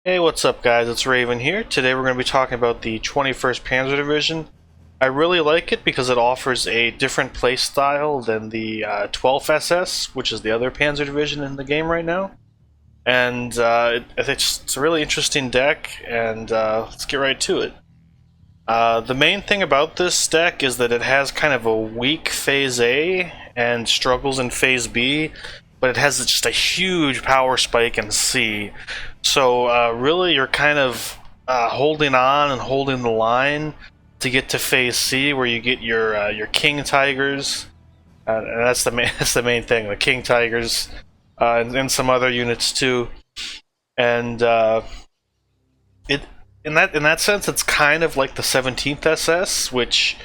Hey, what's up guys? It's Raven here. Today we're going to be talking about the 21st Panzer Division. I really like it because it offers a different playstyle than the 12th SS, which is the other Panzer Division in the game right now. And it's a really interesting deck, and let's get right to it. The main thing about this deck is that it has kind of a weak Phase A and struggles in Phase B, but it has just a huge power spike in C. So really you're kind of holding on and holding the line to get to Phase C, where you get your King Tigers, and that's the main thing, the King Tigers, and some other units too. And it in that sense, it's kind of like the 17th SS, which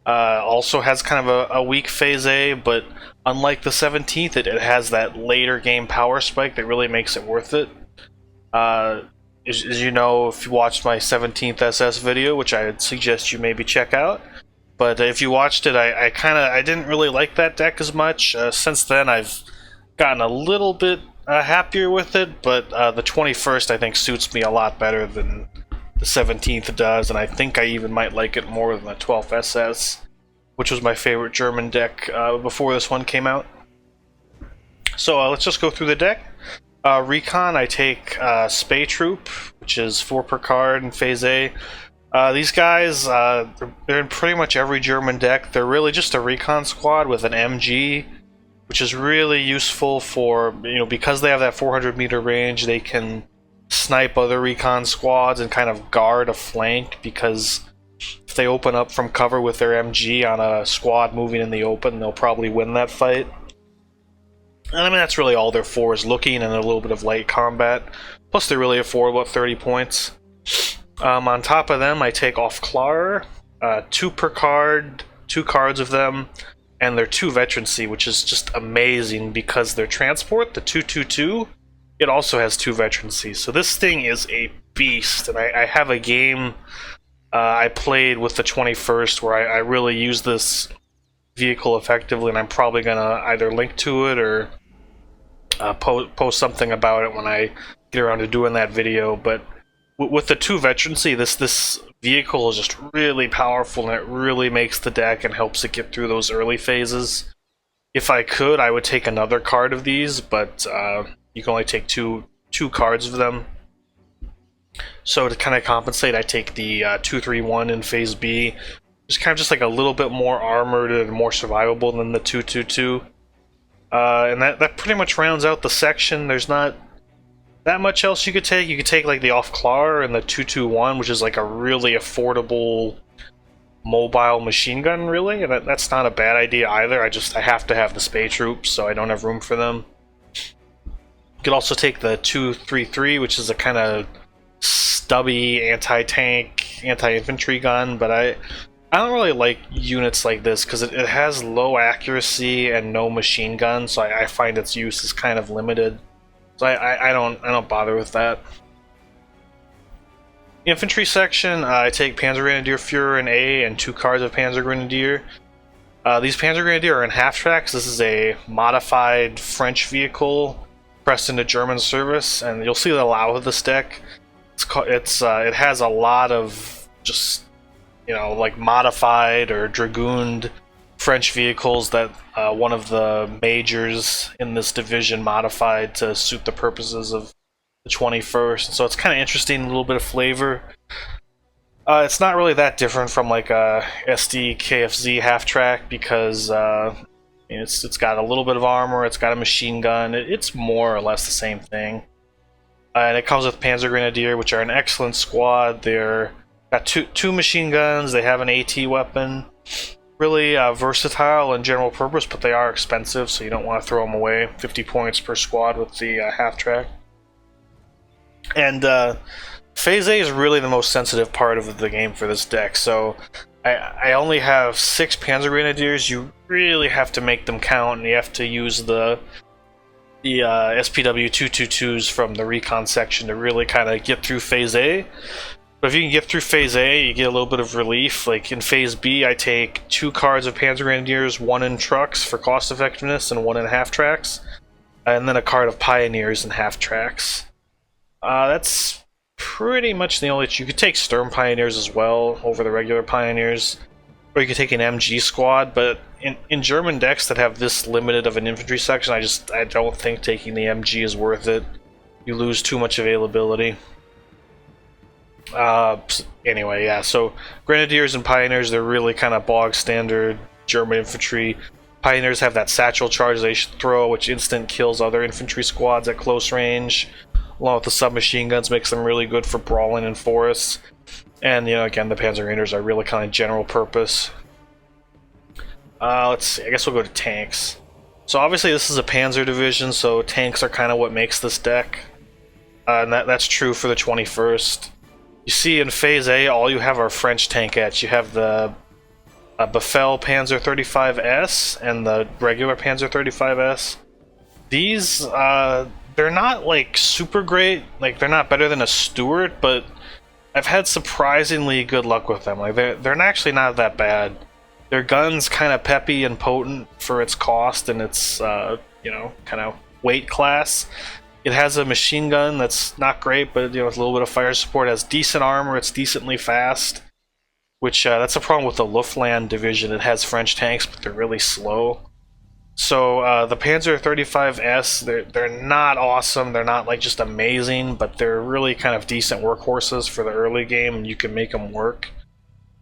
also has kind of a weak Phase A, but unlike the 17th, it has that later game power spike that really makes it worth it. As you know, if you watched my 17th SS video, which I would suggest you maybe check out, but if you watched it, I didn't really like that deck as much. Since then, I've gotten a little bit happier with it, but the 21st I think suits me a lot better than the 17th does, and I think I even might like it more than the 12th SS, which was my favorite German deck before this one came out. So let's just go through the deck. Recon, I take Spay Troop, which is 4 per card in Phase A. These guys, they're in pretty much every German deck. They're really just a recon squad with an MG, which is really useful for, because they have that 400 meter range, they can snipe other recon squads and kind of guard a flank, because if they open up from cover with their MG on a squad moving in the open, they'll probably win that fight. And I mean, that's really all they're for, is looking and a little bit of light combat. Plus, they're really for about 30 points. On top of them, I take off Klar, 2 per card, 2 cards of them, and they're 2 veterancy, which is just amazing because their transport, the 222, it also has 2 veterancy. So this thing is a beast, and I have a game I played with the 21st where I really used this vehicle effectively, and I'm probably gonna either link to it or post something about it when I get around to doing that video. But with the 2 veterancy, this vehicle is just really powerful, and it really makes the deck and helps it get through those early phases. If I could, I would take another card of these, but you can only take two cards of them. So to kind of compensate, I take the 231 in Phase B. It's kind of just like a little bit more armored and more survivable than the 222. And that pretty much rounds out the section. There's not that much else you could take. You could take like the Off Klar and the 221, which is like a really affordable mobile machine gun, really. And that's not a bad idea either. I have to have the Spay Troops, so I don't have room for them. You could also take the 233, which is a kind of stubby anti-tank, anti-infantry gun, but I don't really like units like this because it has low accuracy and no machine gun, so I find its use is kind of limited. So I don't bother with that. Infantry section, I take Panzer Grenadier Führer in A and 2 cards of Panzer Grenadier. These Panzer Grenadier are in half tracks. This is a modified French vehicle pressed into German service, and you'll see the allow of this deck. It has a lot of just like modified or dragooned French vehicles that one of the majors in this division modified to suit the purposes of the 21st. So it's kind of interesting, a little bit of flavor. It's not really that different from like a SD KFZ half track because it's got a little bit of armor, it's got a machine gun. It's more or less the same thing. And it comes with Panzer Grenadier, which are an excellent squad. They're got two machine guns, they have an AT weapon. Really versatile and general purpose, but they are expensive, so you don't want to throw them away. 50 points per squad with the half track. And Phase A is really the most sensitive part of the game for this deck, so I only have 6 Panzer Grenadiers. You really have to make them count, and you have to use the SPW 222s from the Recon section to really kind of get through Phase A. But if you can get through Phase A, you get a little bit of relief. Like in Phase B, I take 2 cards of Panzer Grenadiers, 1 in trucks for cost effectiveness, and 1 in half tracks, and then a card of Pioneers in half tracks. That's pretty much the only... You could take Sturm Pioneers as well over the regular Pioneers, or you could take an MG squad, but in German decks that have this limited of an infantry section, I don't think taking the MG is worth it. You lose too much availability. Anyway, yeah, so Grenadiers and Pioneers, they're really kind of bog standard German infantry. Pioneers have that satchel charge they throw, which instant kills other infantry squads at close range, along with the submachine guns, makes them really good for brawling in forests. And, you know, again, the Panzer Raiders are really kind of general purpose. Let's see, I guess we'll go to tanks. So obviously this is a Panzer division, so tanks are kind of what makes this deck. And that's true for the 21st. You see in Phase A, all you have are French tankettes. You have the Befehl Panzer 35S and the regular Panzer 35S. These, they're not, like, super great. Like, they're not better than a Stuart, but I've had surprisingly good luck with them. Like, they're actually not that bad. Their gun's kind of peppy and potent for its cost and its, you know, kind of weight class. It has a machine gun that's not great, but, you know, with a little bit of fire support. It has decent armor, it's decently fast. Which, that's a problem with the Luftland division. It has French tanks, but they're really slow. So, the Panzer 35S, they're not awesome, they're not, like, just amazing, but they're really kind of decent workhorses for the early game, and you can make them work.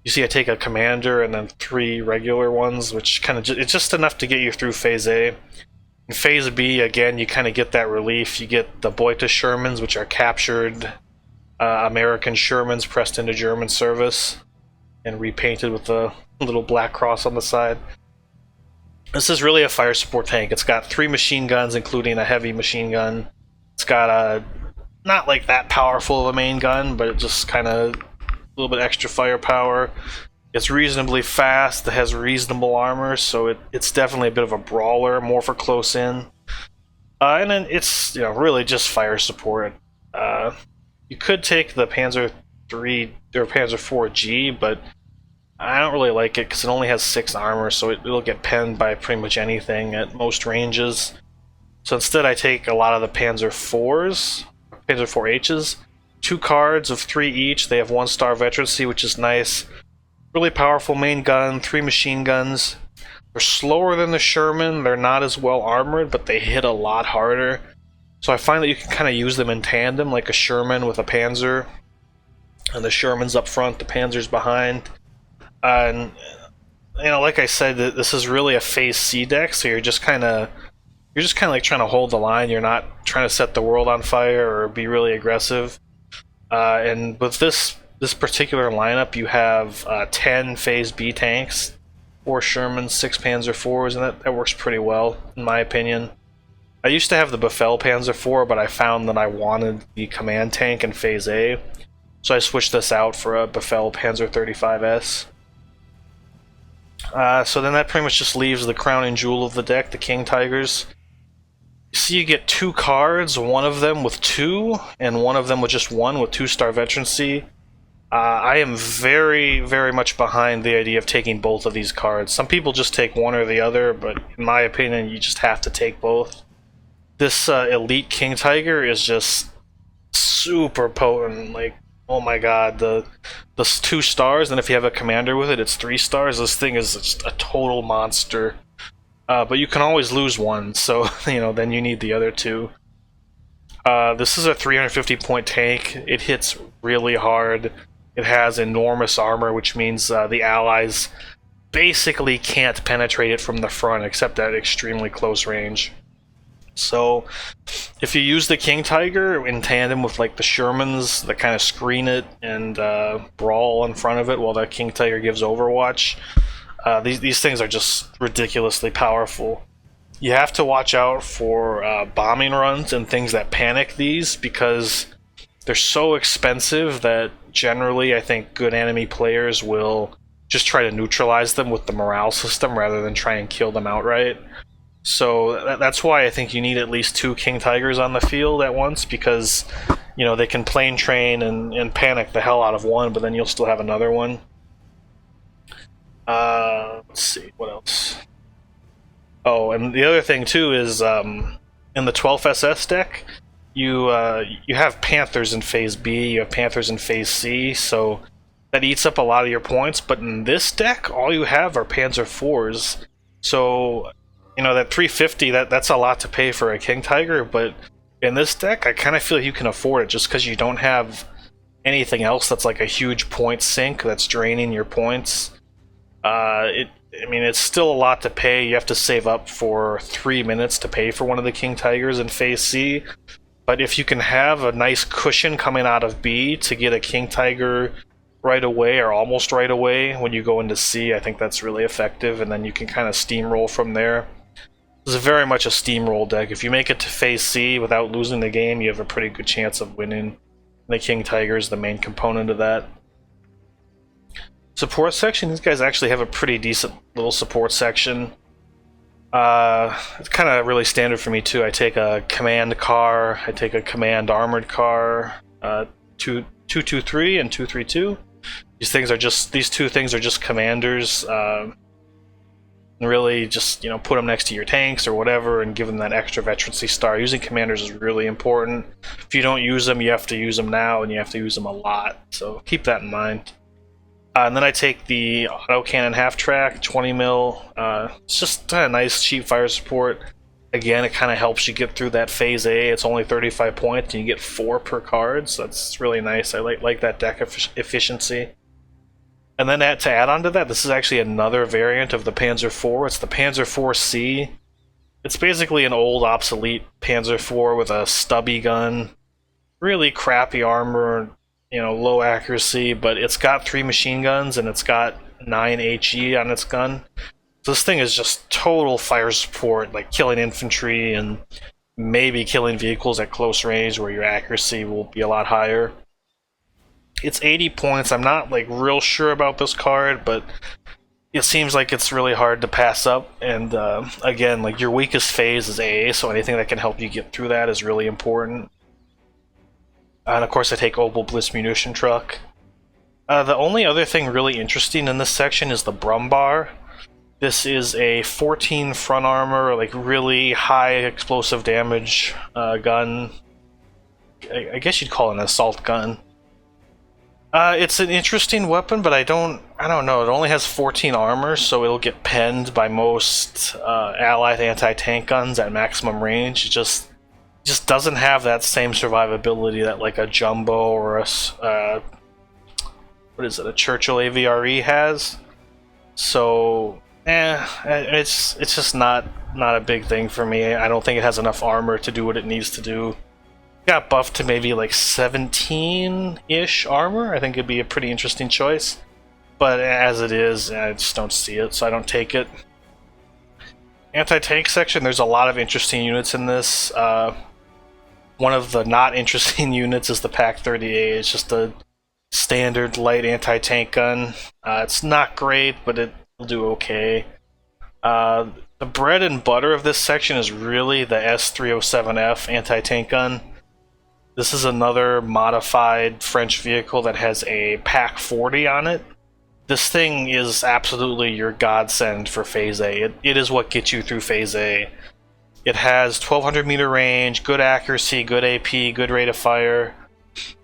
You see I take a commander and then 3 regular ones, which kind of it's just enough to get you through Phase A. In Phase B, again, you kind of get that relief. You get the Beute Shermans, which are captured American Shermans pressed into German service and repainted with a little black cross on the side. This is really a fire support tank. It's got 3 machine guns, including a heavy machine gun. It's got a not like that powerful of a main gun, but it just kind of a little bit extra firepower. It's reasonably fast. It has reasonable armor, so it's definitely a bit of a brawler, more for close in. And then it's, you know, really just fire support. You could take the Panzer 3 or Panzer 4G, but I don't really like it because it only has 6 armor, so it'll get penned by pretty much anything at most ranges. So instead I take a lot of the Panzer 4s, Panzer 4Hs, 2 cards of 3 each. They have 1-star veterancy, which is nice. Really powerful main gun, 3 machine guns. They're slower than the Sherman, they're not as well armored, but they hit a lot harder. So I find that you can kind of use them in tandem, like a Sherman with a Panzer. And the Sherman's up front, the Panzer's behind. And, you know, like I said, this is really a Phase C deck, so you're just kind of like trying to hold the line. You're not trying to set the world on fire or be really aggressive. And with this particular lineup, you have 10 Phase B tanks, 4 Shermans, 6 Panzer IVs, and that works pretty well, in my opinion. I used to have the Befehl Panzer IV, but I found that I wanted the command tank in Phase A, so I switched this out for a Befehl Panzer 35S. So then that pretty much just leaves the crown and jewel of the deck, the King Tigers. So you get 2 cards, one of them with 2, and one of them with just 1 with 2-star veterancy. I am very, very much behind the idea of taking both of these cards. Some people just take one or the other, but in my opinion, you just have to take both. This Elite King Tiger is just super potent. Like, oh my god, the 2 stars, and if you have a commander with it, it's 3 stars. This thing is just a total monster. But you can always lose one, so you know, then you need the other 2. This is a 350 point tank. It hits really hard. It has enormous armor, which means the allies basically can't penetrate it from the front except at extremely close range. So if you use the King Tiger in tandem with like the Shermans that kind of screen it and brawl in front of it while the King Tiger gives Overwatch, these things are just ridiculously powerful. You have to watch out for bombing runs and things that panic these, because they're so expensive that generally I think good enemy players will just try to neutralize them with the morale system rather than try and kill them outright. So that's why I think you need at least 2 King Tigers on the field at once, because, you know, they can plane train and panic the hell out of one, but then you'll still have another one. Let's see, what else? Oh, and the other thing too is in the 12th SS deck, you have Panthers in Phase B, you have Panthers in Phase C, so that eats up a lot of your points. But in this deck, all you have are Panzer IVs. So, you know, that 350, that's a lot to pay for a King Tiger, but in this deck, I kind of feel like you can afford it just because you don't have anything else that's like a huge point sink that's draining your points. I mean, it's still a lot to pay. You have to save up for 3 minutes to pay for one of the King Tigers in Phase C. But if you can have a nice cushion coming out of B to get a King Tiger right away or almost right away when you go into C, I think that's really effective, and then you can kind of steamroll from there. This is very much a steamroll deck. If you make it to Phase C without losing the game, you have a pretty good chance of winning. The King Tiger is the main component of that. Support section, these guys actually have a pretty decent little support section. It's kind of really standard for me too. I take a command car, I take a command armored car, 223 and 232. These two things are just commanders. And really just, you know, put them next to your tanks or whatever and give them that extra veterancy star. Using commanders is really important. If you don't use them, you have to use them now, and you have to use them a lot. So keep that in mind. And then I take the autocannon half-track, 20 mil. It's just a nice cheap fire support. Again, it kind of helps you get through that Phase A. It's only 35 points, and you get 4 per card, so that's really nice. I like that deck efficiency. And then to add on to that, this is actually another variant of the Panzer IV. It's the Panzer IV-C. It's basically an old, obsolete Panzer IV with a stubby gun. Really crappy armor, you know, low accuracy, but it's got 3 machine guns and it's got 9 HE on its gun. So this thing is just total fire support, like killing infantry and maybe killing vehicles at close range where your accuracy will be a lot higher. It's 80 points. I'm not like real sure about this card, but it seems like it's really hard to pass up. And again, like your weakest phase is AA, so anything that can help you get through that is really important. And of course, I take Opel Bliss munition truck. The only other thing really interesting in this section is the Brumbar. This is a 14 front armor, like really high explosive damage gun. I guess you'd call it an assault gun. It's an interesting weapon, but I don't know. It only has 14 armor, so it'll get penned by most allied anti-tank guns at maximum range. It just doesn't have that same survivability that like a Jumbo or a a Churchill AVRE has. So, it's just not a big thing for me. I don't think it has enough armor to do what it needs to do. Got buffed to maybe like 17-ish armor. I think it'd be a pretty interesting choice. But as it is, I just don't see it, so I don't take it. Anti-tank section, there's a lot of interesting units in this. One of the not interesting units is the PaK-30A. It's just a standard light anti-tank gun. It's not great, but it'll do okay. The bread and butter of this section is really the S307F anti-tank gun. This is another modified French vehicle that has a PaK-40 on it. This thing is absolutely your godsend for Phase A. It is what gets you through Phase A. It has 1200 meter range, good accuracy, good AP, good rate of fire,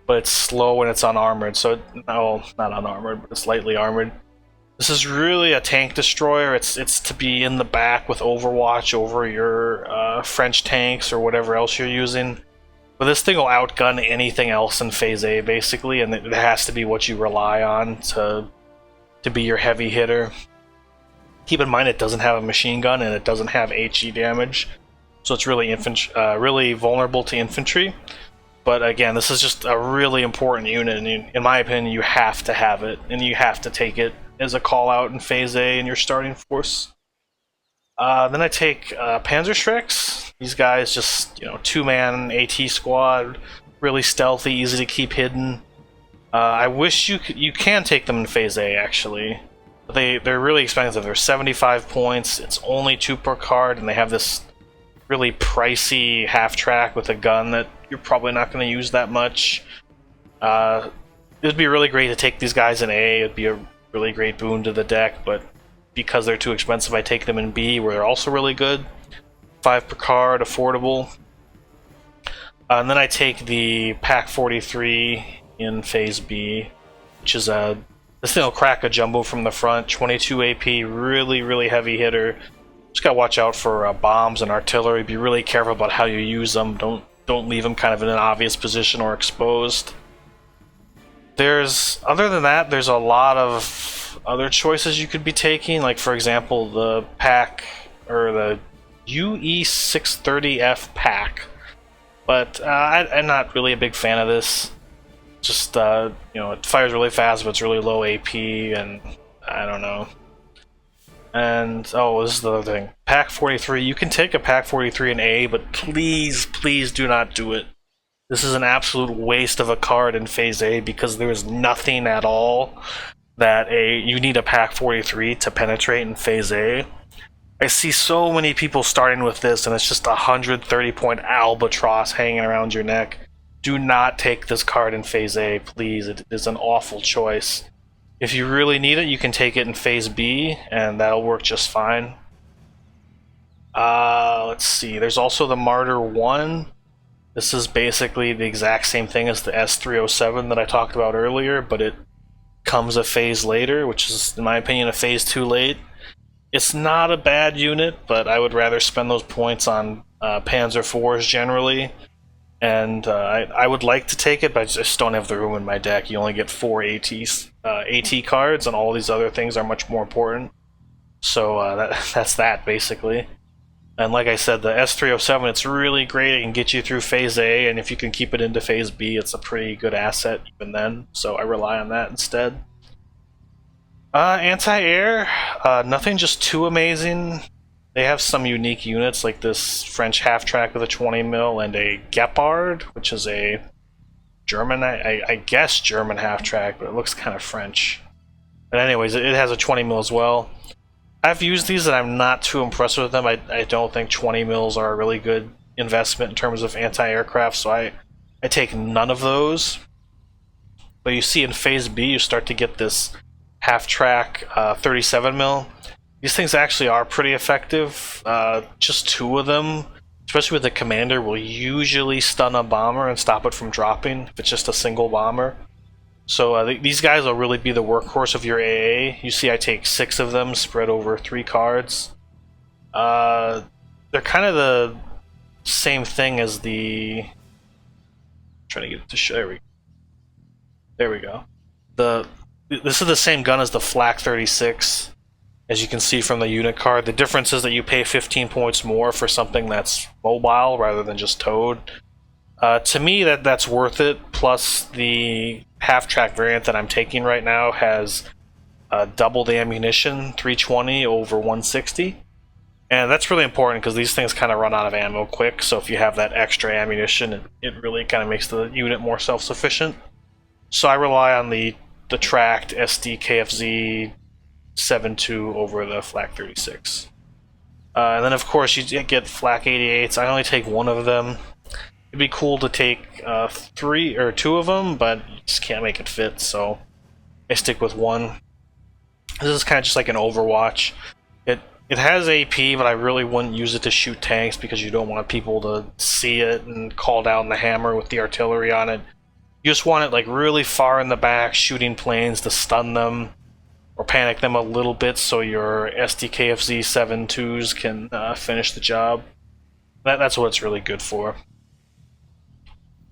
but it's slow when it's unarmored. So, no, not unarmored, but it's lightly armored. This is really a tank destroyer. It's to be in the back with Overwatch over your French tanks or whatever else you're using. But this thing will outgun anything else in Phase A, basically, and it has to be what you rely on to be your heavy hitter. Keep in mind it doesn't have a machine gun and it doesn't have HE damage, so it's really really vulnerable to infantry. But again, this is just a really important unit, and in my opinion, you have to have it, and you have to take it as a call-out in Phase A in your starting force. Then I take Panzer Shreks. These guys just, you know, 2-man AT squad, really stealthy, easy to keep hidden. I wish you can take them in Phase A, actually. But they're really expensive. They're 75 points, it's only 2 per card, and they have this really pricey half-track with a gun that you're probably not going to use that much. It would be really great to take these guys in A. It would be a really great boon to the deck, but because they're too expensive, I take them in B, where they're also really good. 5 per card, affordable. And then I take the Pack 43 in Phase B, which is this thing will crack a jumbo from the front, 22 AP, really, really heavy hitter. Just gotta watch out for bombs and artillery. Be really careful about how you use them. Don't leave them kind of in an obvious position or exposed. Other than that, there's a lot of other choices you could be taking. Like, for example, the pack, or the UE630F pack. But I'm not really a big fan of this. Just, you know, it fires really fast, but it's really low AP, and I don't know. And, oh, this is the other thing. Pack 43, you can take a Pack 43 in A, but please, please do not do it. This is an absolute waste of a card in Phase A because there is nothing at all that you need a Pack 43 to penetrate in Phase A. I see so many people starting with this, and it's just a 130-point albatross hanging around your neck. Do not take this card in Phase A, please. It is an awful choice. If you really need it, you can take it in Phase B, and that'll work just fine. Let's see. There's also the Martyr 1. This is basically the exact same thing as the S307 that I talked about earlier, but it comes a phase later, which is, in my opinion, a phase too late. It's not a bad unit, but I would rather spend those points on Panzer IVs generally. And I would like to take it, but I just don't have the room in my deck. You only get 4 AT cards, and all these other things are much more important. So that's that, basically. And like I said, the S307, it's really great. It can get you through Phase A, and if you can keep it into Phase B, it's a pretty good asset even then. So I rely on that instead. Anti-air, nothing just too amazing. They have some unique units, like this French half-track with a 20 mil and a Gepard, which is a German, I guess German half-track, but it looks kind of French. But anyways, it has a 20 mil as well. I've used these and I'm not too impressed with them. I don't think 20 mils are a really good investment in terms of anti-aircraft, so I take none of those. But you see in Phase B, you start to get this half-track 37 mil. These things actually are pretty effective. Just 2 of them, especially with the commander, will usually stun a bomber and stop it from dropping if it's just a single bomber. So these guys will really be the workhorse of your AA. You see I take 6 of them spread over 3 cards. They're kind of the same thing as the... I'm trying to get it to show. There we go. This is the same gun as the Flak 36, as you can see from the unit card. The difference is that you pay 15 points more for something that's mobile rather than just towed. To me, that's worth it. Plus, the half-track variant that I'm taking right now has double the ammunition, 320 over 160. And that's really important because these things kind of run out of ammo quick, so if you have that extra ammunition, it really kind of makes the unit more self-sufficient. So I rely on the tracked SD KFZ 7.2 over the Flak 36. And then, of course, you get Flak 88s. I only take 1 of them. It'd be cool to take 3 or 2 of them, but you just can't make it fit, so I stick with 1. This is kind of just like an Overwatch. It has AP, but I really wouldn't use it to shoot tanks because you don't want people to see it and call down the hammer with the artillery on it. You just want it like really far in the back, shooting planes to stun them or panic them a little bit so your SDKFZ 7.2s can finish the job. That's what it's really good for.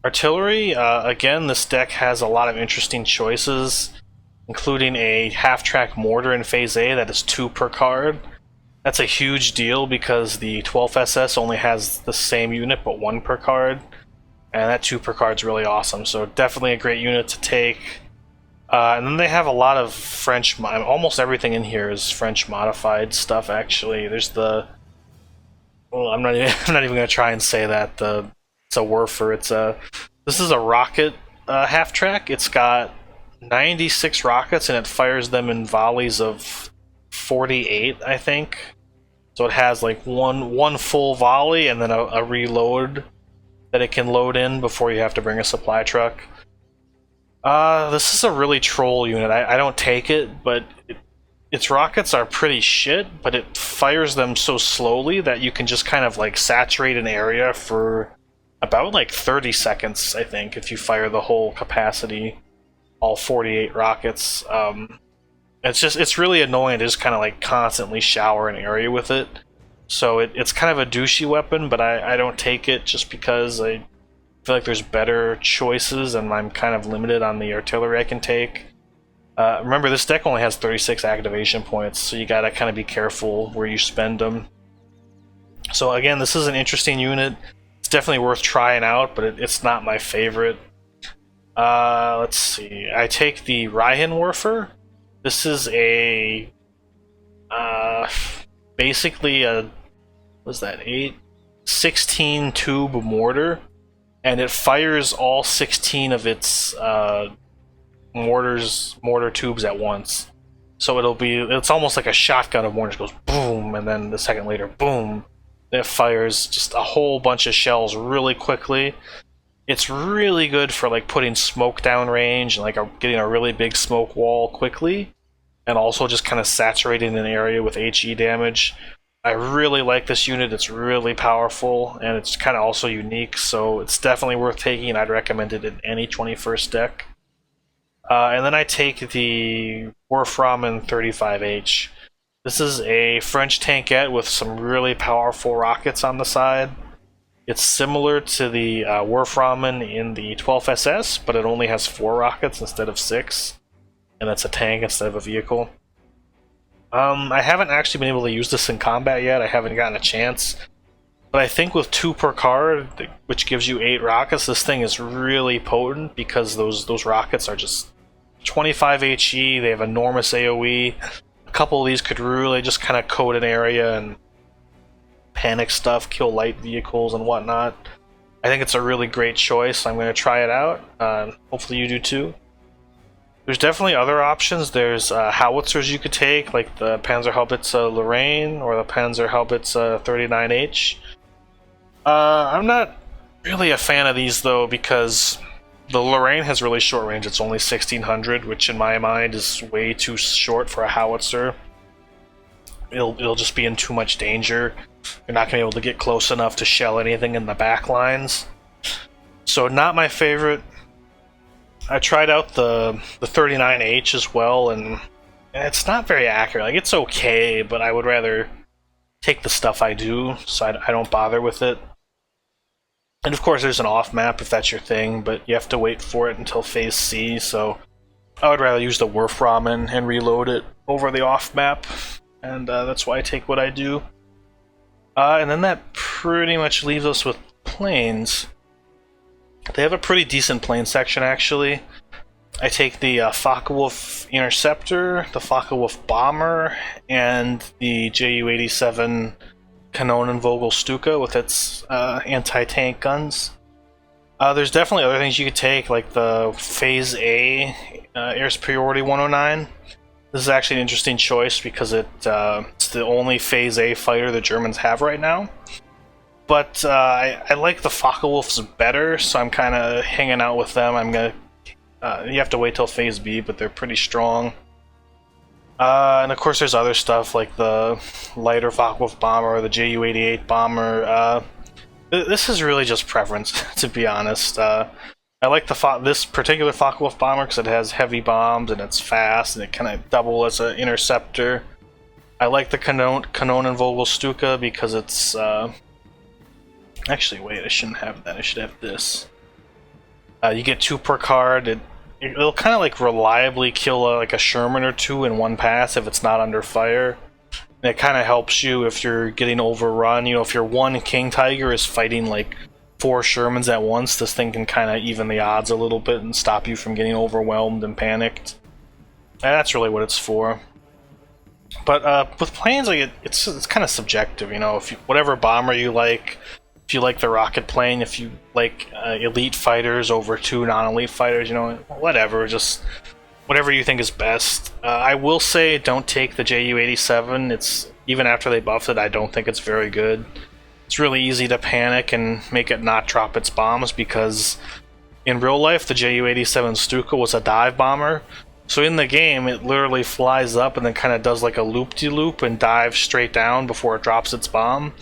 Artillery, again, this deck has a lot of interesting choices, including a half-track mortar in Phase A that is 2 per card. That's a huge deal because the 12th SS only has the same unit but 1 per card, and that 2 per card is really awesome, so definitely a great unit to take. And then they have a lot of French, almost everything in here is French modified stuff, actually. There's the, well, I'm not even going to try and say that, it's a Werfer. This is a rocket half-track. It's got 96 rockets, and it fires them in volleys of 48, I think. So it has like one full volley, and then a reload that it can load in before you have to bring a supply truck. This is a really troll unit. I don't take it, but its rockets are pretty shit, but it fires them so slowly that you can just kind of like saturate an area for about like 30 seconds, I think, if you fire the whole capacity, all 48 rockets. It's really annoying to just kind of like constantly shower an area with it. So it's kind of a douchey weapon, but I don't take it just because I feel like there's better choices and I'm kind of limited on the artillery I can take. Remember, this deck only has 36 activation points, so you gotta kind of be careful where you spend them. So again, this is an interesting unit. It's definitely worth trying out, but it's not my favorite. Let's see. I take the Reihenwerfer. This is a basically a, what's that, 16 tube mortar, and it fires all 16 of its mortar tubes at once. So it's almost like a shotgun of mortars. It goes boom, and then the second later, boom. It fires just a whole bunch of shells really quickly. It's really good for like putting smoke down range and like getting a really big smoke wall quickly, and also just kind of saturating an area with HE damage. I really like this unit. It's really powerful, and it's kind of also unique, so it's definitely worth taking. I'd recommend it in any 21st deck. And then I take the Wolframen 35H. This is a French tankette with some really powerful rockets on the side. It's similar to the Wolframen in the 12th SS, but it only has 4 rockets instead of 6. And that's a tank instead of a vehicle. I haven't actually been able to use this in combat yet. I haven't gotten a chance. But I think with 2 per card, which gives you 8 rockets, this thing is really potent because those rockets are just 25 HE, they have enormous AoE. A couple of these could really just kind of coat an area and panic stuff, kill light vehicles and whatnot. I think it's a really great choice. I'm going to try it out. Hopefully you do too. There's definitely other options. There's howitzers you could take, like the Panzerhaubitze Lorraine or the Panzerhaubitze 39H. I'm not really a fan of these though, because the Lorraine has really short range. It's only 1600, which in my mind is way too short for a howitzer. It'll just be in too much danger. You're not going to be able to get close enough to shell anything in the back lines. So not my favorite. I tried out the 39H as well, and it's not very accurate. Like, it's okay, but I would rather take the stuff I do, so I don't bother with it. And of course there's an off map if that's your thing, but you have to wait for it until phase C, so I would rather use the Wolframen and reload it over the off map, and that's why I take what I do. And then that pretty much leaves us with planes. They have a pretty decent plane section, actually. I take the Focke-Wulf Interceptor, the Focke-Wulf Bomber, and the Ju-87 Kanonenvogel Stuka with its anti-tank guns. There's definitely other things you could take, like the Phase A Air Superiority 109. This is actually an interesting choice because it's the only Phase A fighter the Germans have right now. But I like the Focke-Wulfs better, so I'm kind of hanging out with them. You have to wait till Phase B, but they're pretty strong. And of course there's other stuff like the lighter Focke-Wulf bomber or the Ju-88 bomber. This is really just preference, to be honest. I like this particular Focke-Wulf bomber because it has heavy bombs and it's fast and it kind of double as an interceptor. I like the Kanonenvogel Stuka because it's... Actually, wait, I shouldn't have that. I should have this. You get 2 per card. It'll kind of like reliably kill like a Sherman or 2 in one pass if it's not under fire. And it kind of helps you if you're getting overrun. You know, if your one King Tiger is fighting like 4 Shermans at once, this thing can kind of even the odds a little bit and stop you from getting overwhelmed and panicked. And that's really what it's for. But with planes, like it's kind of subjective. You know, if whatever bomber you like. If you like the rocket plane, if you like elite fighters over 2 non-elite fighters, you know, whatever, just whatever you think is best. I will say, don't take the Ju-87. It's even after they buffed it, I don't think it's very good. It's really easy to panic and make it not drop its bombs because in real life, the Ju-87 Stuka was a dive bomber. So in the game, it literally flies up and then kind of does like a loop-de-loop and dives straight down before it drops its bomb.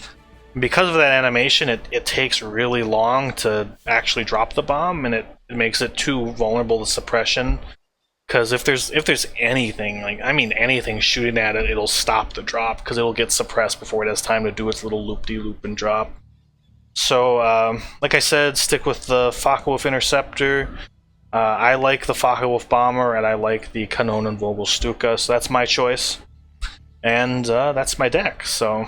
Because of that animation, it takes really long to actually drop the bomb, and it makes it too vulnerable to suppression. Because if there's anything, like I mean anything shooting at it, it'll stop the drop because it'll get suppressed before it has time to do its little loop-de-loop and drop. So, like I said, stick with the Focke-Wulf Interceptor. I like the Focke-Wulf Bomber, and I like the Kanonen Stuka, so that's my choice. And that's my deck, so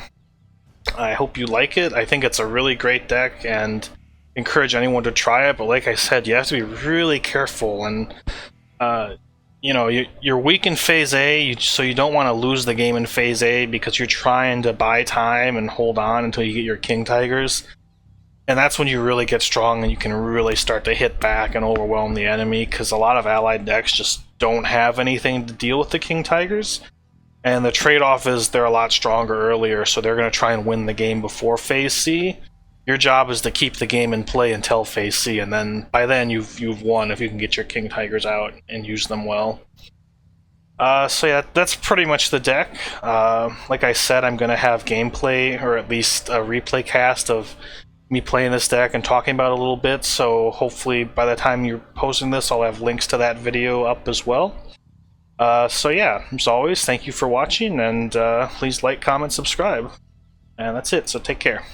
I hope you like it. I think it's a really great deck, and encourage anyone to try it, but like I said, you have to be really careful, and you know, you're weak in Phase A, so you don't want to lose the game in Phase A because you're trying to buy time and hold on until you get your King Tigers. And that's when you really get strong and you can really start to hit back and overwhelm the enemy, because a lot of allied decks just don't have anything to deal with the King Tigers. And the trade-off is they're a lot stronger earlier, so they're going to try and win the game before Phase C. Your job is to keep the game in play until Phase C, and then by then you've won if you can get your King Tigers out and use them well. So yeah, that's pretty much the deck. Like I said, I'm going to have gameplay, or at least a replay cast of me playing this deck and talking about it a little bit, so hopefully by the time you're posting this, I'll have links to that video up as well. So yeah, as always, thank you for watching, and please like, comment, subscribe. And that's it, so take care.